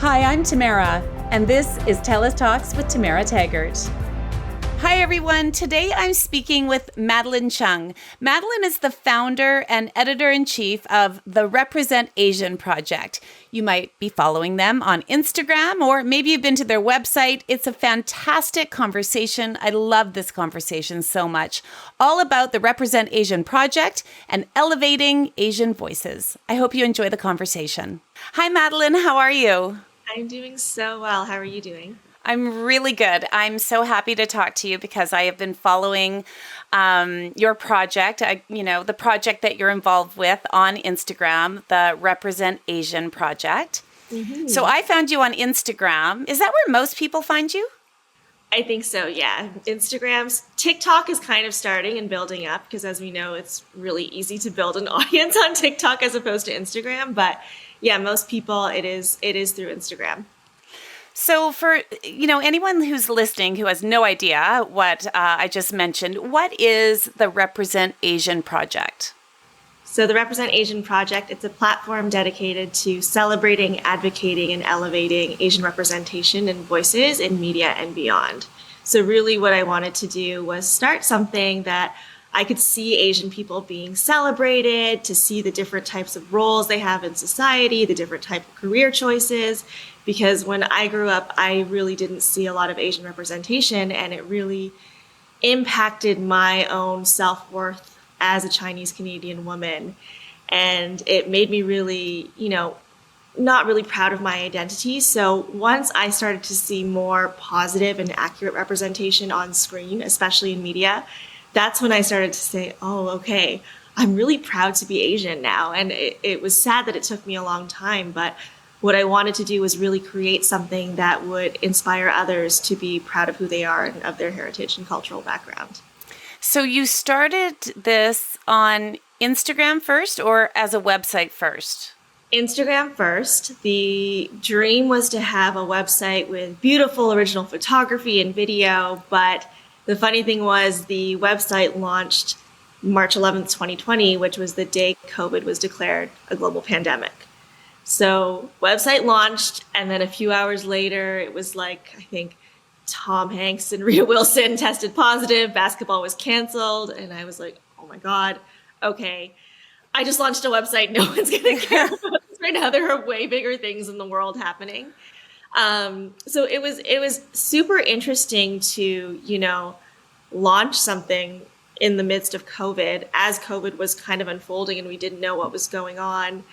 Hi, I'm Tamara, and this is TELUS Talks with Tamara Taggart. Hi, everyone. Today I'm speaking with Madelyn Chung. Madelyn is the founder and editor-in-chief of the RepresentAsian Project. You might be following them on Instagram, or maybe you've been to their website. It's a fantastic conversation. I love this conversation so much. All about the RepresentAsian Project and elevating Asian voices. I hope you enjoy the conversation. Hi, Madelyn. How are you? I'm doing so well. How are you doing? I'm really good. I'm so happy to talk to you because I have been following your project, the project that you're involved with on Instagram, the RepresentAsian Project. Mm-hmm. So I found you on Instagram. Is that where most people find you? I think so, yeah. TikTok is kind of starting and building up because, as we know, it's really easy to build an audience on TikTok as opposed to Instagram. But yeah, most people, it is through Instagram. So for, anyone who's listening who has no idea what I just mentioned, what is the RepresentAsian Project? So the RepresentAsian Project, it's a platform dedicated to celebrating, advocating, and elevating Asian representation and voices in media and beyond. So really what I wanted to do was start something that I could see Asian people being celebrated, to see the different types of roles they have in society, the different type of career choices. Because when I grew up, I really didn't see a lot of Asian representation, and it really impacted my own self-worth as a Chinese Canadian woman. And it made me really, not really proud of my identity. So once I started to see more positive and accurate representation on screen, especially in media, that's when I started to say, oh, okay, I'm really proud to be Asian now. And it was sad that it took me a long time, but what I wanted to do was really create something that would inspire others to be proud of who they are and of their heritage and cultural background. So you started this on Instagram first or as a website first? Instagram first. The dream was to have a website with beautiful original photography and video, but the funny thing was the website launched March 11th, 2020, which was the day COVID was declared a global pandemic. So website launched, and then a few hours later, it was like, I think Tom Hanks and Rita Wilson tested positive, basketball was canceled, and I was like, oh my God, okay. I just launched a website, no one's gonna care about this right now. There are way bigger things in the world happening. So it was super interesting to, launch something in the midst of COVID as COVID was kind of unfolding and we didn't know what was going on.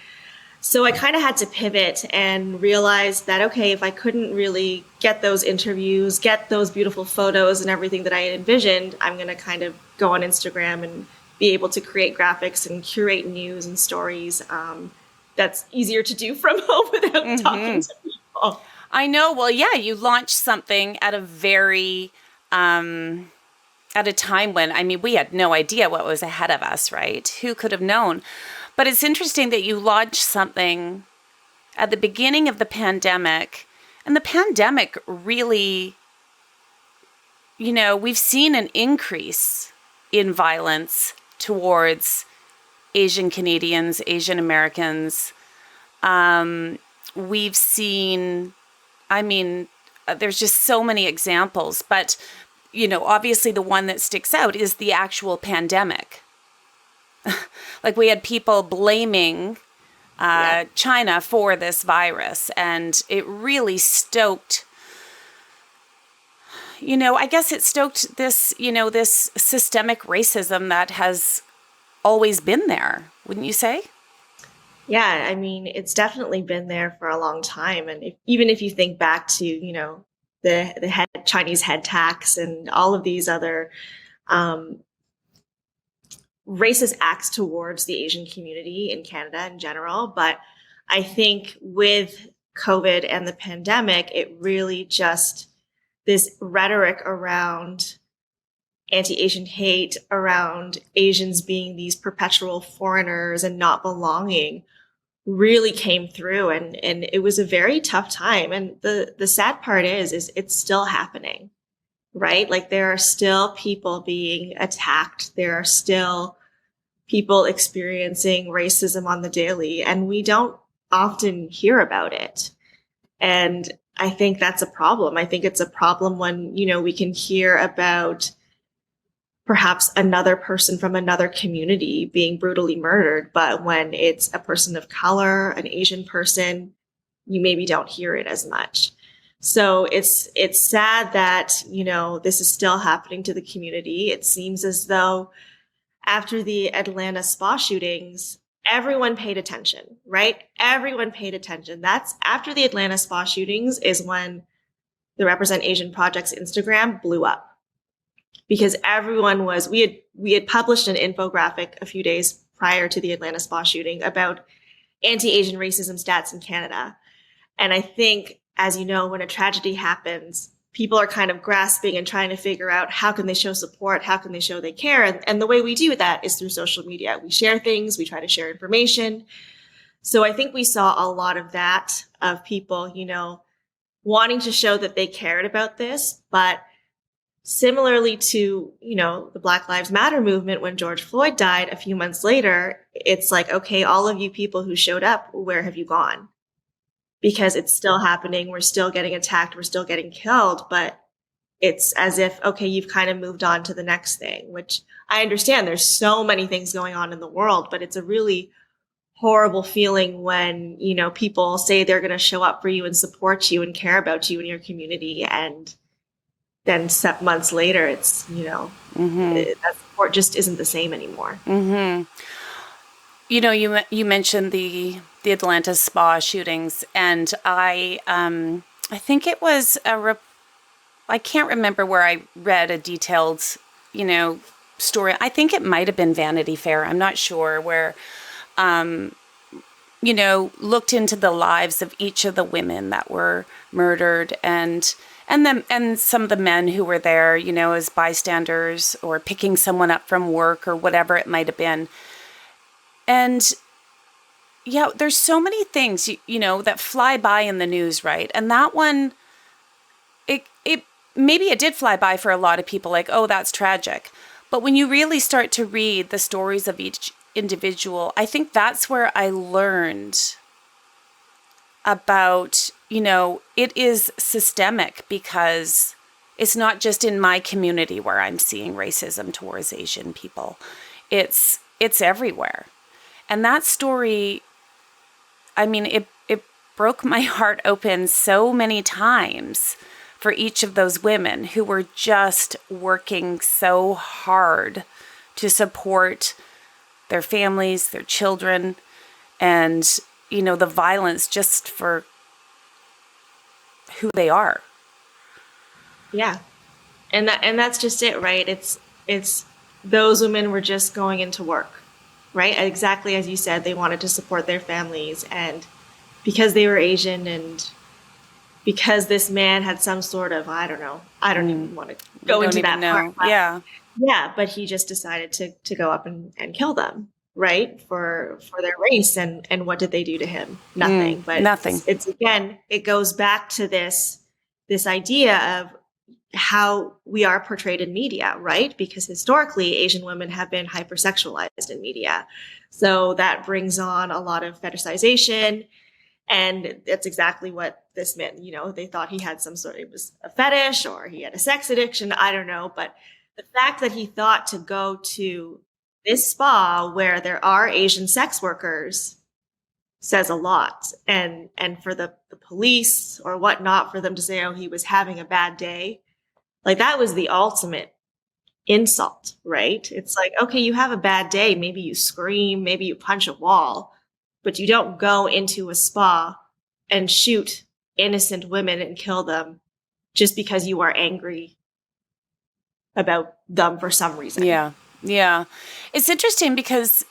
So I kind of had to pivot and realize that, okay, if I couldn't really get those interviews, get those beautiful photos and everything that I had envisioned, I'm going to kind of go on Instagram and be able to create graphics and curate news and stories. That's easier to do from home without talking to people. I know. Well, yeah, you launched something at a very, at a time when, we had no idea what was ahead of us, right? Who could have known? But it's interesting that you launched something at the beginning of the pandemic, and the pandemic really, we've seen an increase in violence towards Asian Canadians, Asian Americans. We've seen, there's just so many examples, but, obviously the one that sticks out is the actual pandemic. Like we had people blaming China for this virus, and it really stoked, I guess it stoked this, this systemic racism that has always been there, wouldn't you say? Yeah, it's definitely been there for a long time. And even if you think back to, the Chinese head tax and all of these other racist acts towards the Asian community in Canada in general. But I think with COVID and the pandemic, it really just, this rhetoric around anti-Asian hate, around Asians being these perpetual foreigners and not belonging, really came through. And it was a very tough time. And the sad part is it's still happening. Right? Like there are still people being attacked. There are still people experiencing racism on the daily, and we don't often hear about it. And I think that's a problem. I think it's a problem when, we can hear about perhaps another person from another community being brutally murdered, but when it's a person of color, an Asian person, you maybe don't hear it as much. So it's sad that, this is still happening to the community. It seems as though after the Atlanta spa shootings, everyone paid attention, right? Everyone paid attention. That's after the Atlanta spa shootings is when the Represent Asian Project's Instagram blew up, because everyone was, we had published an infographic a few days prior to the Atlanta spa shooting about anti-Asian racism stats in Canada. And I think, as you know, when a tragedy happens, people are kind of grasping and trying to figure out how can they show support, how can they show they care. And the way we do that is through social media. We share things, we try to share information. So I think we saw a lot of that, of people, wanting to show that they cared about this. But similarly to, the Black Lives Matter movement, when George Floyd died a few months later, it's like, okay, all of you people who showed up, where have you gone? Because it's still happening. We're still getting attacked. We're still getting killed. But it's as if, okay, you've kind of moved on to the next thing, which I understand there's so many things going on in the world, but it's a really horrible feeling when, people say they're going to show up for you and support you and care about you and your community. And then months later, it's, that support just isn't the same anymore. Mm-hmm. You mentioned the Atlanta spa shootings, and I think it was I can't remember where I read a detailed, story. I think it might have been Vanity Fair. I'm not sure, where, looked into the lives of each of the women that were murdered, and some of the men who were there, as bystanders or picking someone up from work or whatever it might have been. And yeah, there's so many things, that fly by in the news, right? And that one, it maybe it did fly by for a lot of people, like, oh, that's tragic. But when you really start to read the stories of each individual, I think that's where I learned about, it is systemic, because it's not just in my community where I'm seeing racism towards Asian people. It's everywhere. And that story, I mean, it broke my heart open so many times for each of those women who were just working so hard to support their families, their children, and, the violence just for who they are. Yeah. And that's just it, right? It's those women were just going into work, right? Exactly as you said, they wanted to support their families, and because they were Asian, and because this man had some sort of, I don't even want to go into that part. Yeah. Yeah, but he just decided to go up and kill them, right? For their race. And what did they do to him? Nothing. But nothing. It's again, it goes back to this idea of how we are portrayed in media, right? Because historically, Asian women have been hypersexualized in media. So that brings on a lot of fetishization. And that's exactly what this meant. They thought he had it was a fetish, or he had a sex addiction. I don't know. But the fact that he thought to go to this spa where there are Asian sex workers says a lot. And for the police or whatnot, for them to say, oh, he was having a bad day, like that was the ultimate insult, right? It's like, okay, you have a bad day. Maybe you scream, maybe you punch a wall, but you don't go into a spa and shoot innocent women and kill them just because you are angry about them for some reason. Yeah. Yeah. It's interesting because,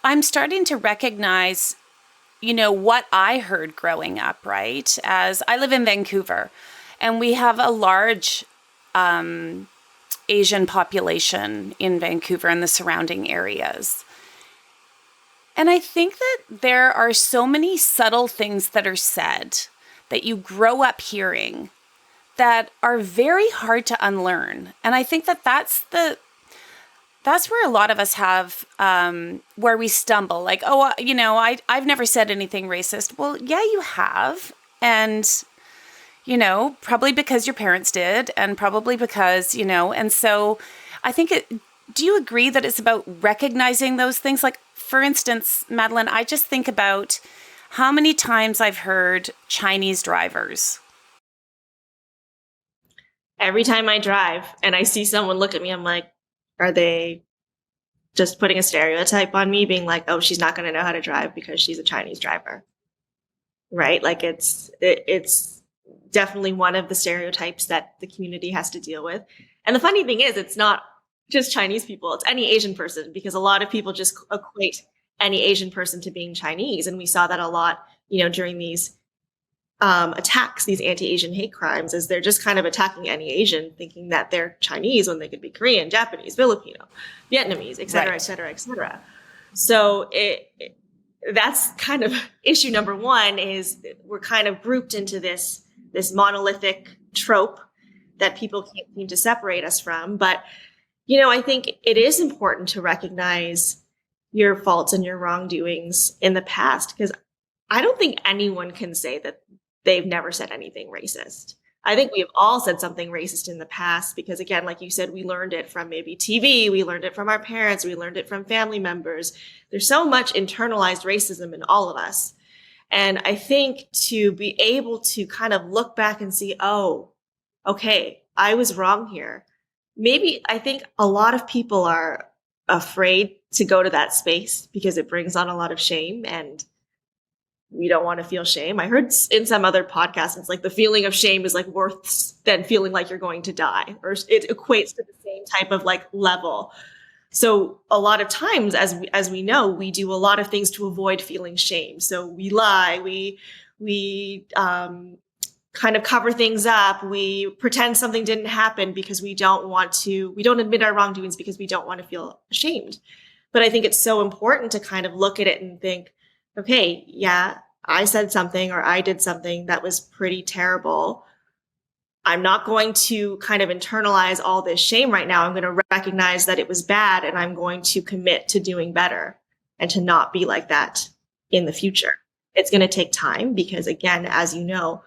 I'm starting to recognize, what I heard growing up, right? As I live in Vancouver, and we have a large Asian population in Vancouver and the surrounding areas. And I think that there are so many subtle things that are said that you grow up hearing that are very hard to unlearn. And I think that that's where a lot of us have, where we stumble, like, oh, I've never said anything racist. Well, yeah, you have. And, probably because your parents did, and probably because, and so I think do you agree that it's about recognizing those things? Like, for instance, Madelyn, I just think about how many times I've heard Chinese drivers. Every time I drive and I see someone look at me, I'm like, are they just putting a stereotype on me, being like, oh, she's not going to know how to drive because she's a Chinese driver, right? Like it's definitely one of the stereotypes that the community has to deal with. And the funny thing is, it's not just Chinese people, it's any Asian person, because a lot of people just equate any Asian person to being Chinese. And we saw that a lot, during these attacks, these anti-Asian hate crimes, is they're just kind of attacking any Asian, thinking that they're Chinese when they could be Korean, Japanese, Filipino, Vietnamese, et cetera, et cetera, et cetera. So that's kind of issue number one, is we're kind of grouped into this monolithic trope that people can't seem to separate us from. But, I think it is important to recognize your faults and your wrongdoings in the past, because I don't think anyone can say that they've never said anything racist. I think we've all said something racist in the past because, again, like you said, we learned it from maybe TV, we learned it from our parents, we learned it from family members. There's so much internalized racism in all of us. And I think to be able to kind of look back and see, oh, okay, I was wrong here. Maybe I think a lot of people are afraid to go to that space because it brings on a lot of shame, and we don't want to feel shame. I heard in some other podcasts, it's like the feeling of shame is like worse than feeling like you're going to die, or it equates to the same type of like level. So a lot of times, as we know, we do a lot of things to avoid feeling shame. So we lie, we kind of cover things up. We pretend something didn't happen because we don't admit our wrongdoings because we don't want to feel ashamed. But I think it's so important to kind of look at it and think, okay, yeah, I said something or I did something that was pretty terrible. I'm not going to kind of internalize all this shame right now. I'm going to recognize that it was bad, and I'm going to commit to doing better and to not be like that in the future. It's going to take time because, again, as you know,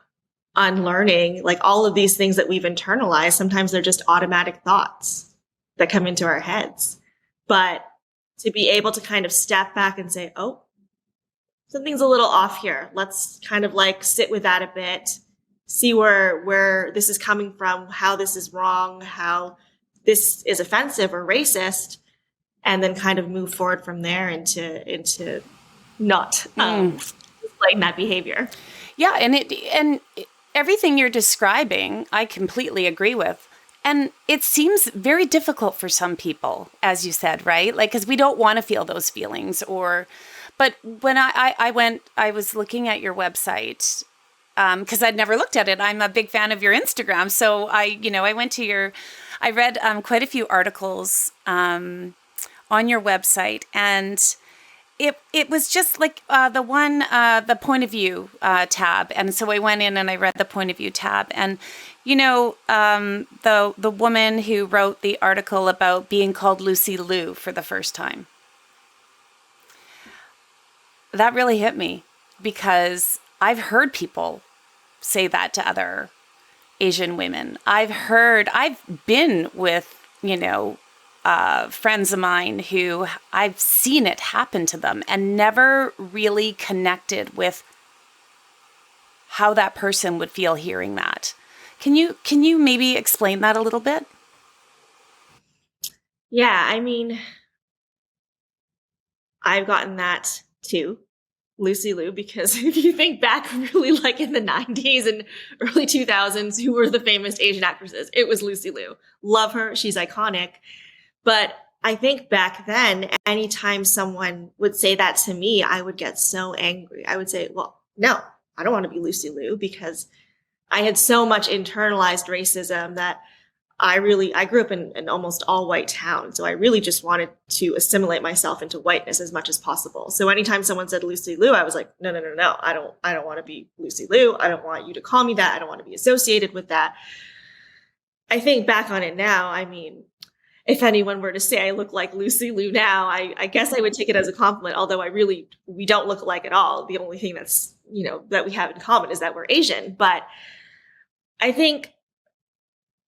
unlearning, like all of these things that we've internalized, sometimes they're just automatic thoughts that come into our heads. But to be able to kind of step back and say, oh, something's a little off here. Let's kind of like sit with that a bit, see where this is coming from, how this is wrong, how this is offensive or racist, and then kind of move forward from there into not displaying that behavior. Yeah, and everything you're describing, I completely agree with. And it seems very difficult for some people, as you said, right? Like, because we don't want to feel those feelings. But when I was looking at your website, because I'd never looked at it. I'm a big fan of your Instagram. So I read quite a few articles on your website, and it was just like the point of view tab. And so I went in and I read the point of view tab, and the woman who wrote the article about being called Lucy Liu for the first time, that really hit me, because I've heard people say that to other Asian women. I've been with, friends of mine who I've seen it happen to them and never really connected with how that person would feel hearing that. Can you maybe explain that a little bit? Yeah, I mean, I've gotten that too, Lucy Liu, because if you think back really like in the 90s and early 2000s, who were the famous Asian actresses? It was Lucy Liu. Love her. She's iconic. But I think back then, anytime someone would say that to me, I would get so angry. I would say, well, no, I don't want to be Lucy Liu, because I had so much internalized racism that I grew up in an almost all white town. So I really just wanted to assimilate myself into whiteness as much as possible. So anytime someone said Lucy Liu, I was like, no. I don't want to be Lucy Liu. I don't want you to call me that. I don't want to be associated with that. I think back on it now, I mean, if anyone were to say I look like Lucy Liu now, I guess I would take it as a compliment, although we don't look alike at all. The only thing that's, that we have in common is that we're Asian. But I think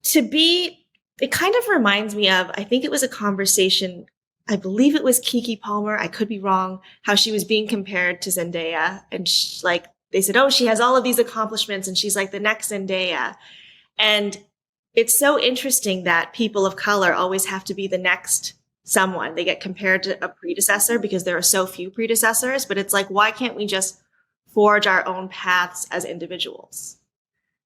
it kind of reminds me of, I think it was a conversation, I believe it was Kiki Palmer, I could be wrong, how she was being compared to Zendaya. And they said, oh, she has all of these accomplishments and she's like the next Zendaya. And it's so interesting that people of color always have to be the next someone. They get compared to a predecessor because there are so few predecessors, but it's like, why can't we just forge our own paths as individuals?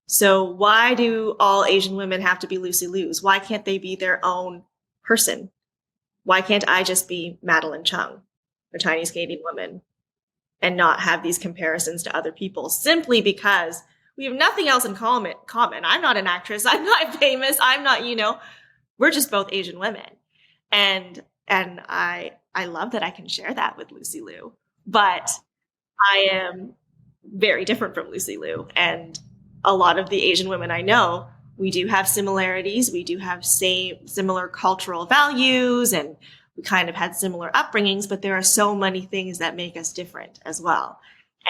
So why do all Asian women have to be Lucy Liu's? Why can't they be their own person? Why can't I just be Madelyn Chung, a Chinese Canadian woman, and not have these comparisons to other people simply because we have nothing else in common? I'm not an actress. I'm not famous. I'm not, we're just both Asian women. And I love that I can share that with Lucy Liu, but I am very different from Lucy Liu. And a lot of the Asian women I know, we do have similarities. We do have similar cultural values, and we kind of had similar upbringings, but there are so many things that make us different as well.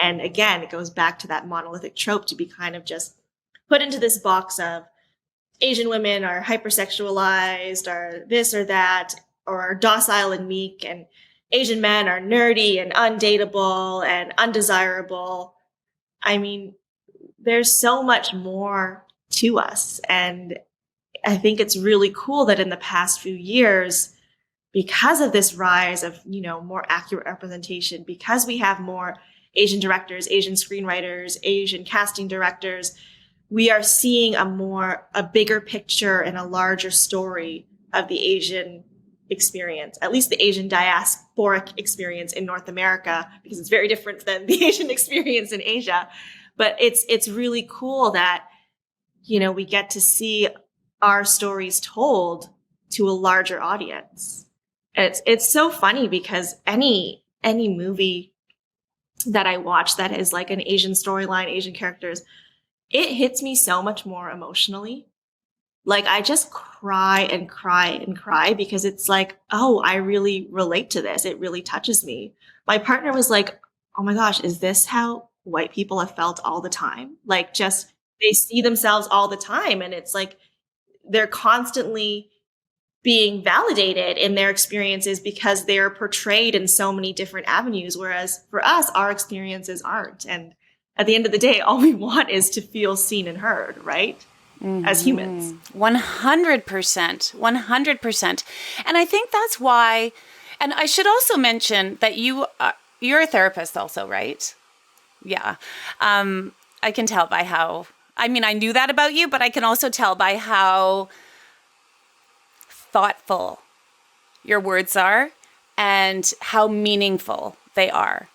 And again, it goes back to that monolithic trope to be kind of just put into this box of Asian women are hypersexualized, or this or that, or are docile and meek, and Asian men are nerdy and undateable and undesirable. I mean, there's so much more to us. And I think it's really cool that in the past few years, because of this rise of, more accurate representation, because we have more Asian directors, Asian screenwriters, Asian casting directors, we are seeing a bigger picture and a larger story of the Asian experience, at least the Asian diasporic experience in North America, because it's very different than the Asian experience in Asia. But it's really cool that, we get to see our stories told to a larger audience. And it's so funny because any movie that I watch that is like an Asian storyline, Asian characters, it hits me so much more emotionally. Like I just cry and cry and cry because it's like, oh, I really relate to this. It really touches me. My partner was like, oh my gosh, is this how white people have felt all the time? Like just, they see themselves all the time. And it's like, they're constantly being validated in their experiences because they're portrayed in so many different avenues. Whereas for us, our experiences aren't. And at the end of the day, all we want is to feel seen and heard, right? Mm-hmm. As humans. 100%. 100%. And I think that's why, and I should also mention that you're a therapist also, right? Yeah. I can tell by how, I knew that about you, but I can also tell by how thoughtful your words are and how meaningful they are.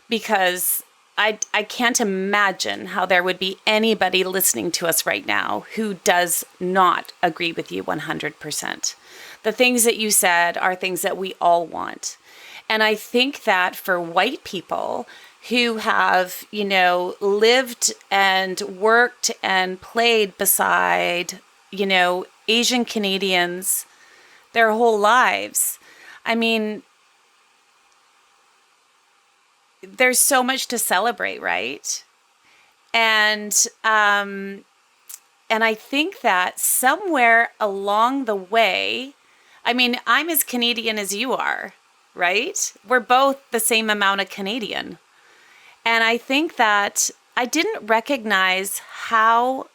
Because I can't imagine how there would be anybody listening to us right now who does not agree with you 100%. The things that you said are things that we all want. And I think that for white people who have, lived and worked and played beside, Asian Canadians their whole lives, there's so much to celebrate, right? And I think that somewhere along the way, I'm as Canadian as you are, right? We're both the same amount of Canadian. And I think that I didn't recognize how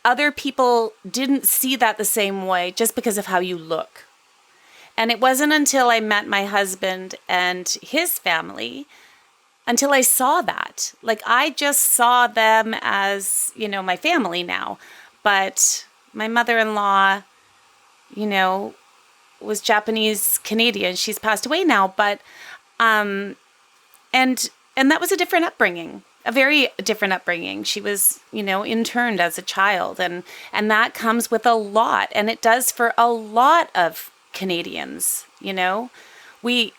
other people didn't see that the same way just because of how you look. And it wasn't until I met my husband and his family until I saw that. Like, I just saw them as, my family now. But my mother-in-law, was Japanese Canadian. She's passed away now. But, and that was a different upbringing, a very different upbringing. She was, interned as a child. And that comes with a lot. And it does for a lot of Canadians, we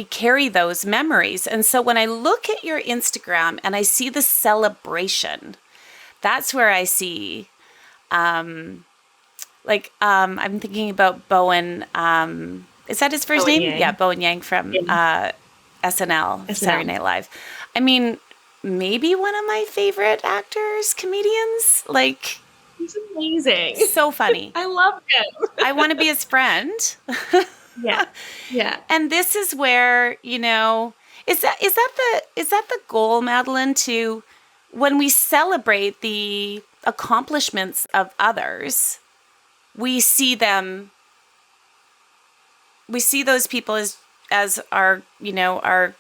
carry those memories. And so when I look at your Instagram and I see the celebration, that's where I see Like, I'm thinking about Bowen. Is that his first Bowen name? Yang. Yeah, Bowen Yang from SNL, Saturday Night Live. I mean, maybe one of my favorite actors, comedians. Like, He's amazing. so funny. I love him. I want to be his friend. Yeah. Yeah. And this is where, is that the goal, Madelyn, to when we celebrate the accomplishments of others, we see those people as our, our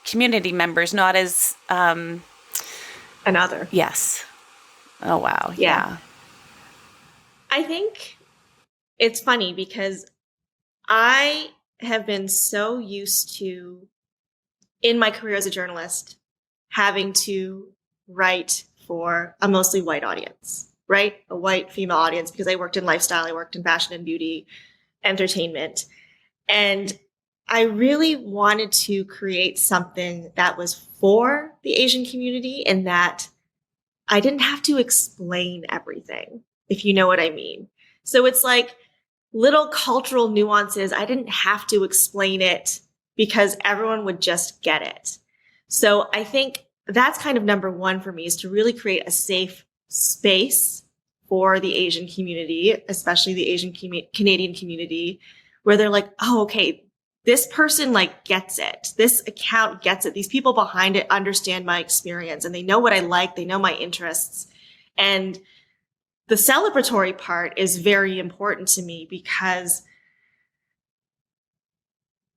community members, not as Another. Yes. Oh wow. Yeah. I think it's funny because I have been so used to, in my career as a journalist, having to write for a mostly white audience, right? A white female audience, because I worked in lifestyle, I worked in fashion and beauty, entertainment. And I really wanted to create something that was for the Asian community and that I didn't have to explain everything, if you know what I mean. So it's like little cultural nuances. I didn't have to explain it because everyone would just get it. So I think that's kind of number one for me, is to really create a safe space for the Asian community, especially the Asian Canadian community, where they're like, oh, okay, this person like gets it. This account gets it. These people behind it understand my experience and they know what I like. They know my interests. And the celebratory part is very important to me because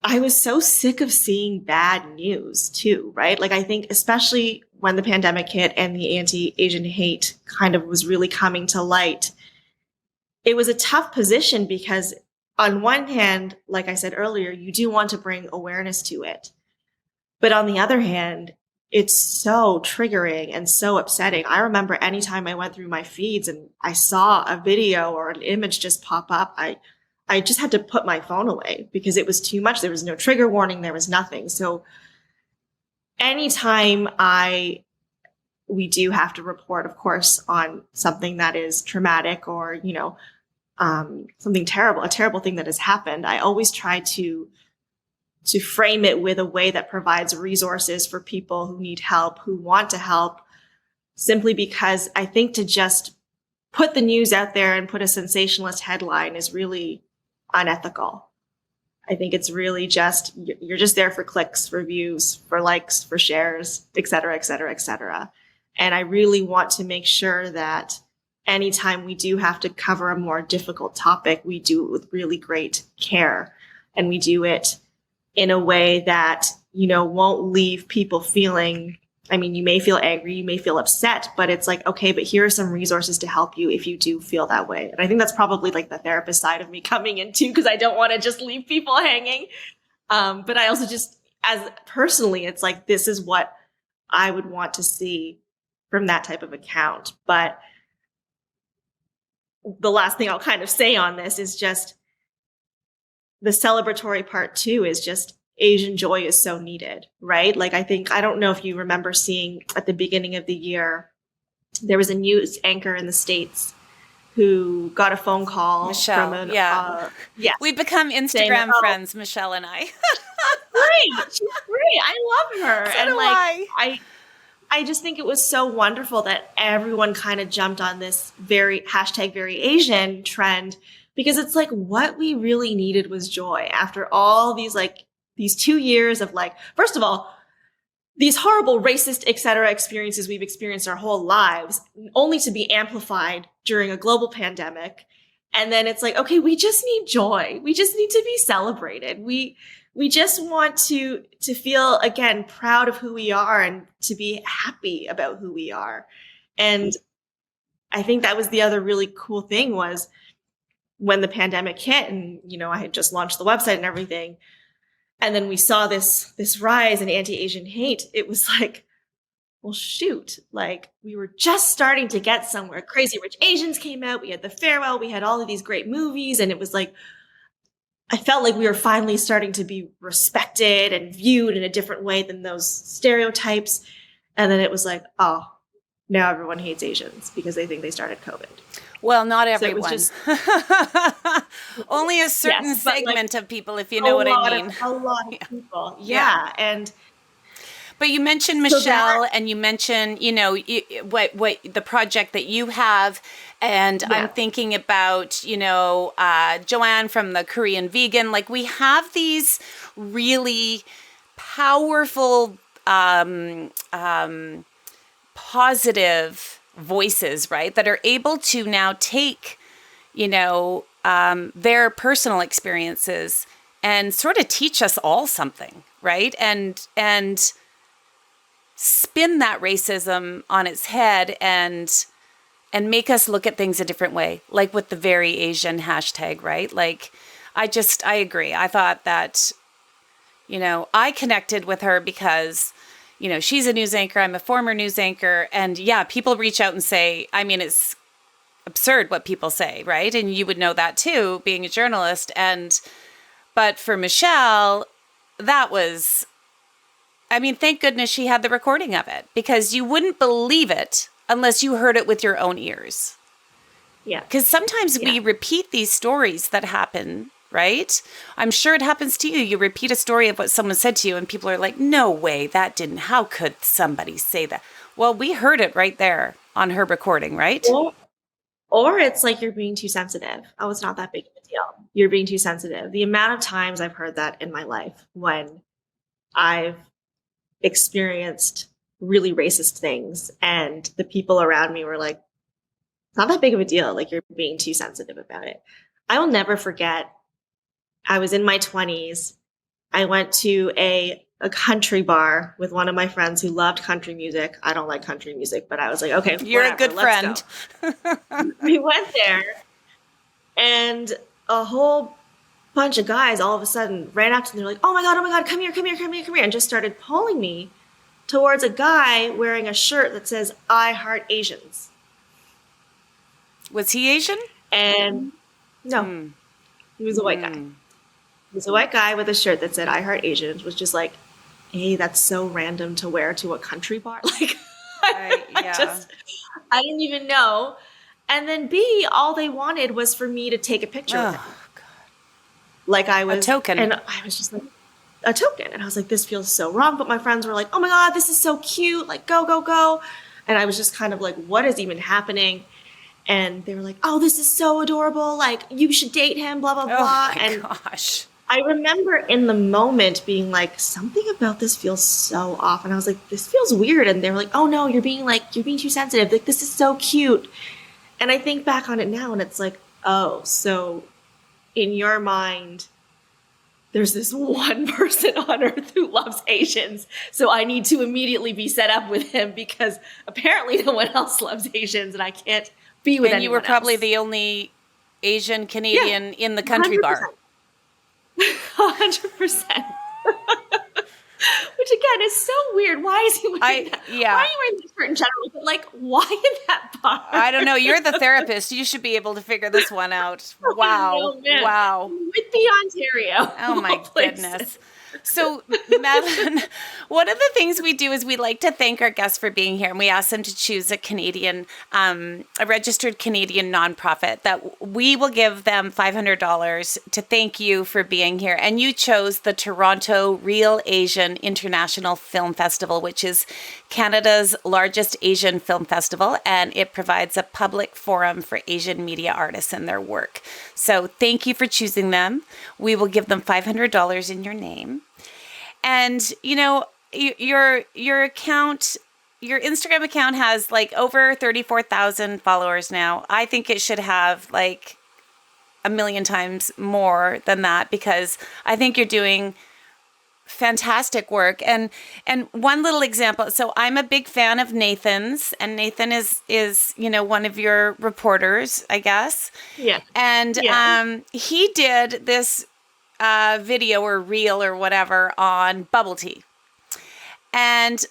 I was so sick of seeing bad news too, right? Like I think especially when the pandemic hit and the anti-Asian hate kind of was really coming to light, it was a tough position because on one hand, like I said earlier, you do want to bring awareness to it. But on the other hand, it's so triggering and so upsetting. I remember anytime I went through my feeds and I saw a video or an image just pop up, I just had to put my phone away because it was too much. There was no trigger warning. There was nothing. So anytime we do have to report, of course, on something that is traumatic or, something terrible, a terrible thing that has happened, I always try to frame it with a way that provides resources for people who need help, who want to help, simply because I think to just put the news out there and put a sensationalist headline is really unethical. I think it's really just, you're just there for clicks, for views, for likes, for shares, et cetera, et cetera, et cetera. And I really want to make sure that anytime we do have to cover a more difficult topic, we do it with really great care. And we do it in a way that, won't leave people feeling, you may feel angry, you may feel upset, but it's like, okay, but here are some resources to help you if you do feel that way. And I think that's probably like the therapist side of me coming in too, because I don't want to just leave people hanging. But I also just, as personally, it's like, this is what I would want to see from that type of account. But the last thing I'll kind of say on this is just the celebratory part too, is just Asian joy is so needed, right? Like I don't know if you remember seeing at the beginning of the year, there was a news anchor in the States who got a phone call Michelle, from yeah. We've become Instagram friends, Michelle and I. Great. She's great. I love her. So and do like I just think it was so wonderful that everyone kind of jumped on this very #VeryAsian trend, because it's like what we really needed was joy after all these 2 years of like, first of all, these horrible racist, et cetera, experiences we've experienced our whole lives, only to be amplified during a global pandemic. And then it's like, okay, we just need joy. We just need to be celebrated. We just want to feel, again, proud of who we are and to be happy about who we are. And I think that was the other really cool thing, was when the pandemic hit and, I had just launched the website and everything. And then we saw this rise in anti-Asian hate. It was like, well, shoot, like we were just starting to get somewhere. Crazy Rich Asians came out. We had The Farewell. We had all of these great movies. And it was like, I felt like we were finally starting to be respected and viewed in a different way than those stereotypes. And then it was like, oh, now everyone hates Asians because they think they started COVID. Well, not So it was everyone. just, Only a certain yes, but like segment of people, if you know what I mean. a lot of Yeah. people. Yeah. Yeah. And But you mentioned so that, Michelle, and you mentioned, what the project that you have, and I'm yeah, thinking about, Joanne from the Korean Vegan. Like, we have these really powerful, positive voices, right, that are able to now take, their personal experiences and sort of teach us all something, right? And spin that racism on its head and make us look at things a different way, like with the very Asian hashtag, right? Like, I agree. I thought that, I connected with her because, she's a news anchor. I'm a former news anchor. And yeah, people reach out and say, I mean, it's absurd what people say, right? And you would know that too, being a journalist. But for Michelle, that was, I mean, thank goodness she had the recording of it, because you wouldn't believe it unless you heard it with your own ears. yeah, Because sometimes yeah. we repeat these stories that happen, right? I'm sure it happens to you. You repeat a story of what someone said to you, and people are like, no way, that didn't. How could somebody say that? Well, we heard it right there on her recording, right? Or, or it's like you're being too sensitive. Oh, it's not that big of a deal. You're being too sensitive. The amount of times I've heard that in my life when I've experienced really racist things and the people around me were like, it's not that big of a deal. Like, you're being too sensitive about it. I will never forget. I was in my 20s. I went to a country bar with one of my friends who loved country music. I don't like country music, but I was like, okay, You're a whatever, good let's friend. go. We went there, and a whole bunch of guys all of a sudden ran up to me. They're like, oh my God, come here, come here, come here, come here, and just started pulling me towards a guy wearing a shirt that says, I heart Asians. Was he Asian? And no, he was a white guy. He was a white guy with a shirt that said, I heart Asians, was just like, hey, that's so random to wear to a country bar. Like, Yeah. I didn't even know. And then B, all they wanted was for me to take a picture with him. Oh, Like, I a was, token. and I was just like, a token. And I was like, this feels so wrong. But my friends were like, oh my God, this is so cute. Like, go, go, go. And I was just kind of like, what is even happening? And they were like, oh, this is so adorable. Like, you should date him, blah, blah, Oh blah. my And gosh. I remember in the moment being like, something about this feels so off. And I was like, this feels weird. And they were like, oh no, you're being too sensitive. Like, this is so cute. And I think back on it now and it's like, oh, so in your mind, there's this one person on earth who loves Asians. So I need to immediately be set up with him because apparently no one else loves Asians and I can't be with And you were anyone probably else. the only Asian Yeah, Canadian in the country bar. 100%. Which again is so weird. Why is he wearing that? Yeah. Why are you wearing that shirt in general? But like, why in that bar? I don't know. You're the therapist. You should be able to figure this one out. Wow. Oh, man. Wow. Whitby, Ontario. Oh of my all places. goodness. So, Madeline, one of the things we do is we like to thank our guests for being here, and we ask them to choose a Canadian, a registered Canadian nonprofit that we will give them $500 to thank you for being here. And you chose the Toronto Real Asian International Film Festival, which is Canada's largest Asian film festival, and it provides a public forum for Asian media artists and their work. So thank you for choosing them. We will give them $500 in your name. And, your account, your Instagram account has like over 34,000 followers now. I think it should have like a million times more than that, because I think you're doing fantastic work. And one little example. So I'm a big fan of Nathan's, and Nathan is one of your reporters, I guess. Yeah. And Yeah. he did this video or reel or whatever on bubble tea. And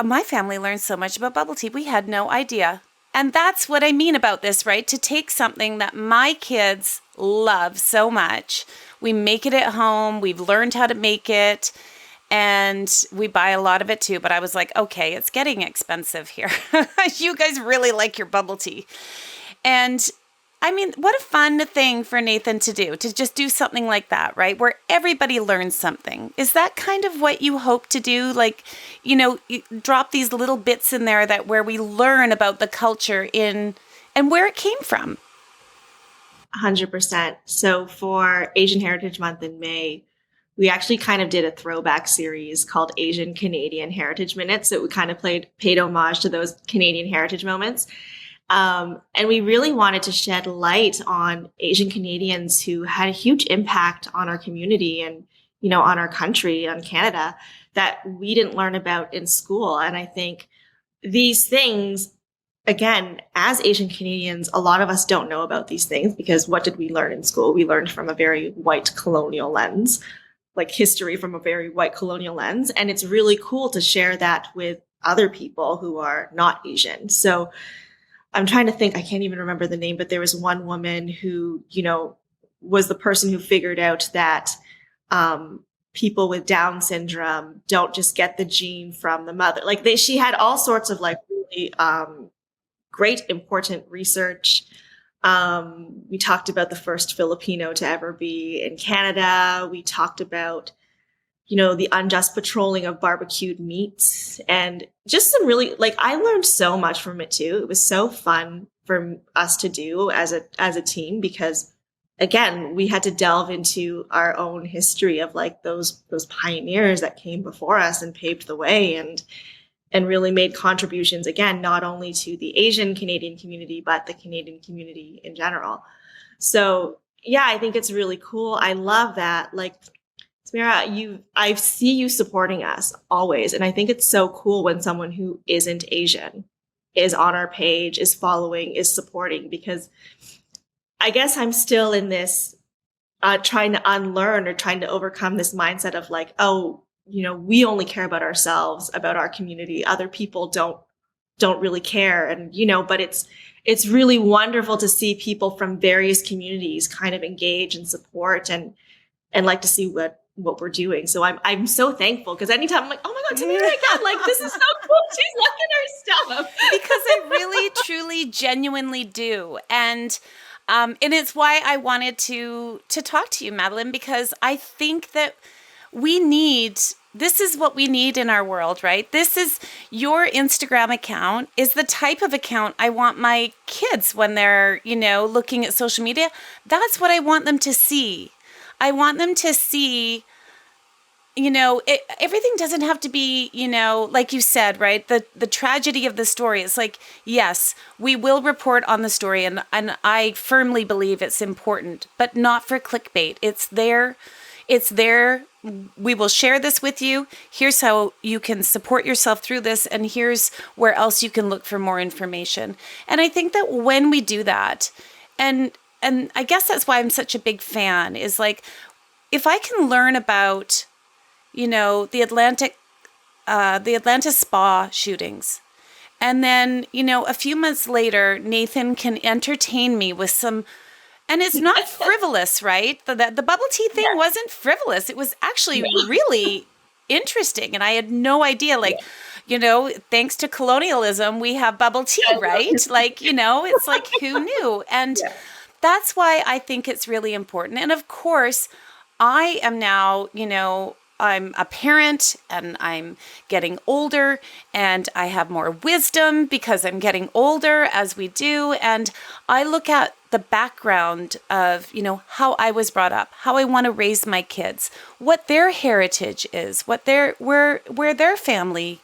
my family learned so much about bubble tea. We had no idea. And that's what I mean about this, right? To take something that my kids love so much. We make it at home. We've learned how to make it. And we buy a lot of it too. But I was like, okay, it's getting expensive here. You guys really like your bubble tea. And I mean, what a fun thing for Nathan to do, to just do something like that, right? Where everybody learns something. Is that kind of what you hope to do? Like, you drop these little bits in there that where we learn about the culture and where it came from. 100%. So for Asian Heritage Month in May, we actually kind of did a throwback series called Asian Canadian Heritage Minutes. So we kind of paid homage to those Canadian heritage moments. And we really wanted to shed light on Asian Canadians who had a huge impact on our community and, on our country, on Canada, that we didn't learn about in school. And I think these things, again, as Asian Canadians, a lot of us don't know about these things because what did we learn in school? We learned from a very white colonial lens, like history from a very white colonial lens. And it's really cool to share that with other people who are not Asian. So I'm trying to think, I can't even remember the name, but there was one woman who, was the person who figured out that people with Down syndrome don't just get the gene from the mother. Like she had all sorts of like really great, important research. We talked about the first Filipino to ever be in Canada. We talked about, the unjust patrolling of barbecued meats and just some really, like, I learned so much from it too. It was so fun for us to do as a team because, again, we had to delve into our own history of like those pioneers that came before us and paved the way and really made contributions, again, not only to the Asian Canadian community, but the Canadian community in general. So yeah, I think it's really cool. I love that. Like, Tamara, I see you supporting us always. And I think it's so cool when someone who isn't Asian is on our page, is following, is supporting, because I guess I'm still in this trying to unlearn or trying to overcome this mindset of like, oh, we only care about ourselves, about our community. Other people don't really care. And, but it's really wonderful to see people from various communities kind of engage and support and like to see what we're doing. So I'm so thankful because anytime I'm like, oh my God, Tamara again, like this is so cool. She's looking her stuff. Because I really, truly, genuinely do. And it's why I wanted to talk to you, Madelyn, because I think that this is what we need in our world, right? This is your Instagram account is the type of account I want my kids when they're, looking at social media. That's what I want them to see. I want them to see, everything doesn't have to be, like you said, right? The tragedy of the story is like, yes, we will report on the story. And I firmly believe it's important, but not for clickbait. It's there. We will share this with you. Here's how you can support yourself through this. And here's where else you can look for more information. And I think that when we do that, and I guess that's why I'm such a big fan, is like, if I can learn about, the Atlanta spa shootings, and then, a few months later, Nathan can entertain me with some, and it's not frivolous, right? The bubble tea thing wasn't frivolous. It was actually really interesting. And I had no idea, like, thanks to colonialism, we have bubble tea, right? Like, it's like, who knew? And that's why I think it's really important. And of course, I am now, I'm a parent and I'm getting older and I have more wisdom because I'm getting older as we do. And I look at the background of, how I was brought up, how I want to raise my kids, what their heritage is, where their family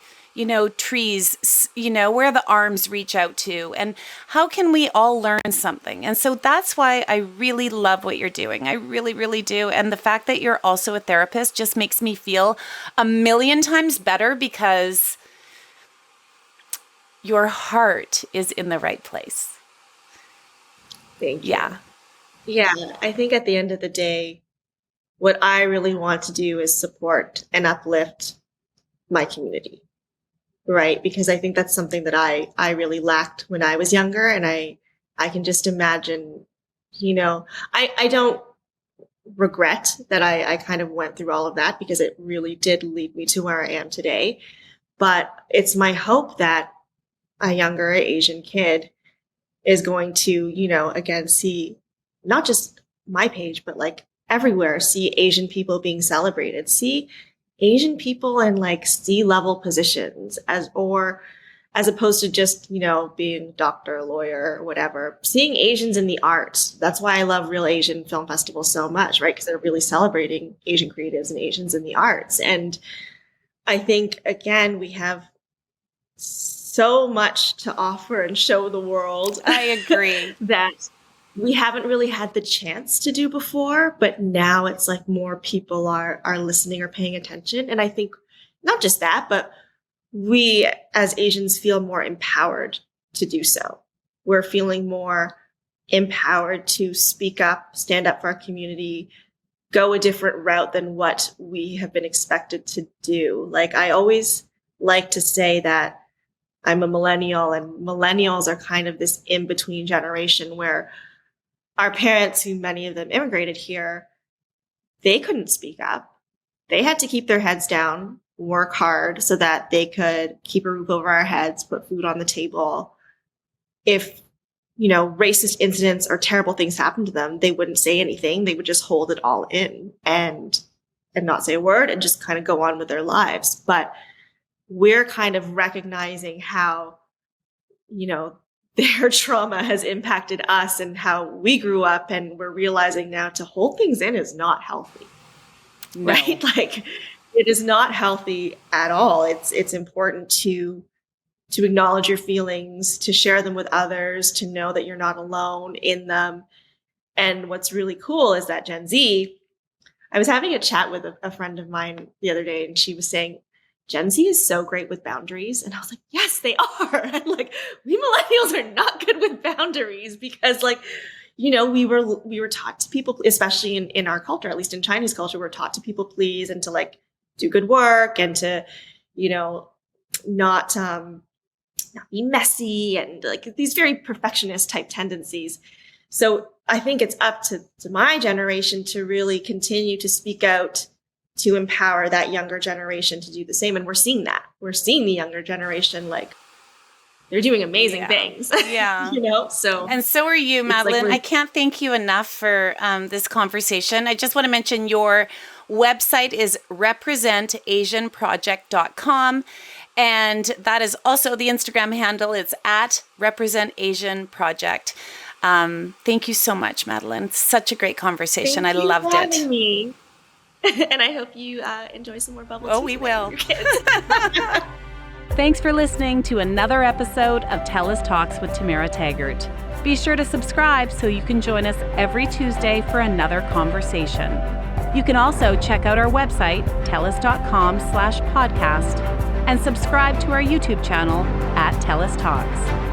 trees, where the arms reach out to, and how can we all learn something? And so that's why I really love what you're doing. I really, really do. And the fact that you're also a therapist just makes me feel a million times better because your heart is in the right place. Thank you. Yeah. I think at the end of the day, what I really want to do is support and uplift my community. Right. Because I think that's something that I really lacked when I was younger. And I can just imagine, I don't regret that I kind of went through all of that because it really did lead me to where I am today. But it's my hope that a younger Asian kid is going to, again, see not just my page, but like everywhere, see Asian people being celebrated, see Asian people in like C-level positions as opposed to just, being doctor, lawyer, or whatever, seeing Asians in the arts. That's why I love Real Asian Film Festival so much, right? Because they're really celebrating Asian creatives and Asians in the arts. And I think, again, we have so much to offer and show the world. I agree. that we haven't really had the chance to do before, but now it's like more people are listening or paying attention. And I think not just that, but we as Asians feel more empowered to do so. We're feeling more empowered to speak up, stand up for our community, go a different route than what we have been expected to do. Like, I always like to say that I'm a millennial, and millennials are kind of this in-between generation where our parents, who many of them immigrated here, they couldn't speak up. They had to keep their heads down, work hard so that they could keep a roof over our heads, put food on the table. If, racist incidents or terrible things happened to them, they wouldn't say anything. They would just hold it all in and not say a word and just kind of go on with their lives. But we're kind of recognizing how, their trauma has impacted us and how we grew up. And we're realizing now to hold things in is not healthy, No. right? Like, it is not healthy at all. It's important to acknowledge your feelings, to share them with others, to know that you're not alone in them. And what's really cool is that Gen Z, I was having a chat with a friend of mine the other day, and she was saying, Gen Z is so great with boundaries. And I was like, yes, they are. And like, we millennials are not good with boundaries because we were taught to people, especially in our culture, at least in Chinese culture, we're taught to people please and to like do good work and to, not be messy and like these very perfectionist type tendencies. So I think it's up to my generation to really continue to speak out, to empower that younger generation to do the same. And we're seeing that. We're seeing the younger generation, like, they're doing amazing things. Yeah. So. And so are you, Madelyn. I can't thank you enough for this conversation. I just want to mention your website is RepresentAsianProject.com. And that is also the Instagram handle. It's at RepresentAsian Project. Thank you so much, Madelyn. It's such a great conversation. I loved it. Thank you for having me. And I hope you enjoy some more bubble tea. Oh, we will. Thanks for listening to another episode of TELUS Talks with Tamara Taggart. Be sure to subscribe so you can join us every Tuesday for another conversation. You can also check out our website, telus.com/podcast, and subscribe to our YouTube channel at TELUS Talks.